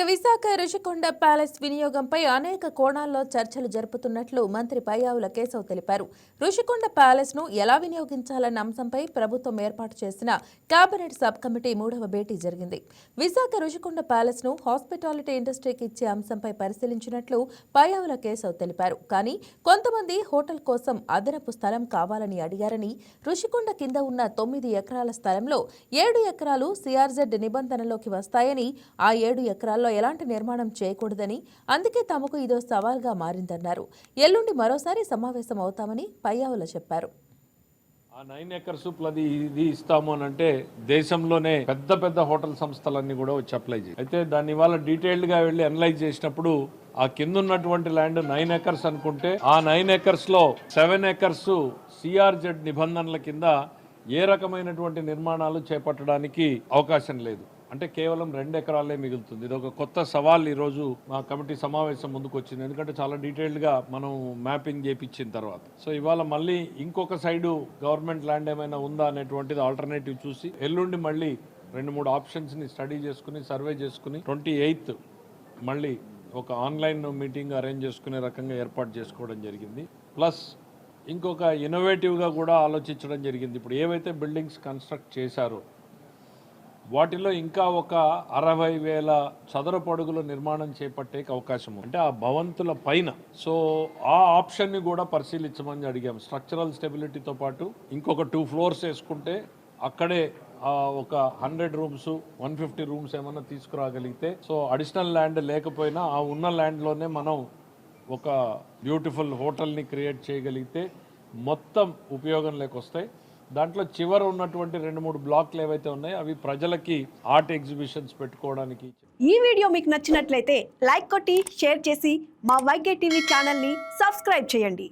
Visakha Rushikonda palace వినియోగంపై అనేక కోణాల్లో చర్చలు జరుపుతున్నట్లు మంత్రి పయ్యావుల కేశవ్ తెలిపారు. రుషికొండ ప్యాలెస్ ను ఎలా వినియోగించాలన్న అంశంపై ప్రభుత్వం ఏర్పాటు చేసిన కేబినెట్ సబ్ కమిటీ 3వ భేటీ జరిగింది. విశాఖ రుషికొండ ప్యాలెస్ ను హాస్పిటాలిటీ ఇండస్ట్రీకి ఇచ్చే అంశంపై పరిశీలించినట్లు పయ్యావుల కేశవ్ తెలిపారు. కానీ కొంతమంది హోటల్ కోసం అదనపు స్థలం కావాలని అడిగారని, రుషికొండ కింద ఉన్న 9 ఎకరాల స్థలంలో 7 ఎకరాలు సిఆర్జెడ్ నిబంధనలోకి వస్తాయని, ఆ 7 ఎకరాల్లో ఎలాంటి నిర్మాణం చేయకూడదని, అందుకే తమకు ఇదో సవాల్గా మారిందన్నారు. ఎల్లుండి మరోసారి సమావేశం అవుతామని పయ్యావుల చెప్పారు. ఆ 9 ఎకర్స్ ఇది ఇస్తాము అని అంటే దేశంలోనే పెద్ద పెద్ద హోటల్ సంస్థలన్నీ కూడా వచ్చి అప్లై చేయాలి. అయితే దాన్ని ఇవాళ డీటెయిల్డ్ గా వెళ్ళి అనలైజ్ చేసినప్పుడు ఆ కింద ఉన్నటువంటి ల్యాండ్ 9 ఎకర్స్ అనుకుంటే ఆ 9 ఎకర్స్ లో 7 ఎకర్స్ సిఆర్జెడ్ నిబంధనల కింద ఏ రకమైనటువంటి నిర్మాణాలు చేపట్టడానికి అవకాశం లేదు. అంటే కేవలం 2 ఎకరాలే మిగులుతుంది. ఇది ఒక కొత్త సవాల్ ఈరోజు మా కమిటీ సమావేశం ముందుకు వచ్చింది. ఎందుకంటే చాలా డీటెయిల్డ్గా మనం మ్యాపింగ్ చేయించిన తర్వాత సో ఇవాళ మళ్ళీ ఇంకొక సైడు గవర్నమెంట్ ల్యాండ్ ఏమైనా ఉందా అనేటువంటిది ఆల్టర్నేటివ్ చూసి ఎల్లుండి మళ్ళీ 2-3 ఆప్షన్స్ని స్టడీ చేసుకుని సర్వే చేసుకుని 28th మళ్ళీ ఒక ఆన్లైన్ మీటింగ్ అరేంజ్ చేసుకునే రకంగా ఏర్పాటు చేసుకోవడం జరిగింది. ప్లస్ ఇంకొక ఇన్నోవేటివ్గా కూడా ఆలోచించడం జరిగింది. ఇప్పుడు ఏవైతే బిల్డింగ్స్ కన్స్ట్రక్ట్ చేశారో వాటిలో ఇంకా ఒక 60,000 చదరపు అడుగుల నిర్మాణం చేపట్టే అవకాశం ఉంది. అంటే ఆ భవంతుల పైన సో ఆ ఆప్షన్ని కూడా పరిశీలించమని అడిగాం. స్ట్రక్చరల్ స్టెబిలిటీతో పాటు ఇంకొక 2 floors వేసుకుంటే అక్కడే ఒక 100 rooms 150 rooms ఏమన్నా తీసుకురాగలిగితే సో అడిషనల్ ల్యాండ్ లేకపోయినా ఆ ఉన్న ల్యాండ్లోనే మనం ఒక బ్యూటిఫుల్ హోటల్ని క్రియేట్ చేయగలిగితే మొత్తం ఉపయోగం లేకొస్తాయి. దాంట్లో చివర ఉన్నటువంటి 2-3 బ్లాక్లు ఏవైతే ఉన్నాయో అవి ప్రజలకి ఆర్ట్ ఎగ్జిబిషన్స్ పెట్టుకోవడానికి. ఈ వీడియో మీకు నచ్చినట్లయితే లైక్ కొట్టి షేర్ చేసి మా వైకే టీవీ ఛానల్ని సబ్స్క్రైబ్ చేయండి.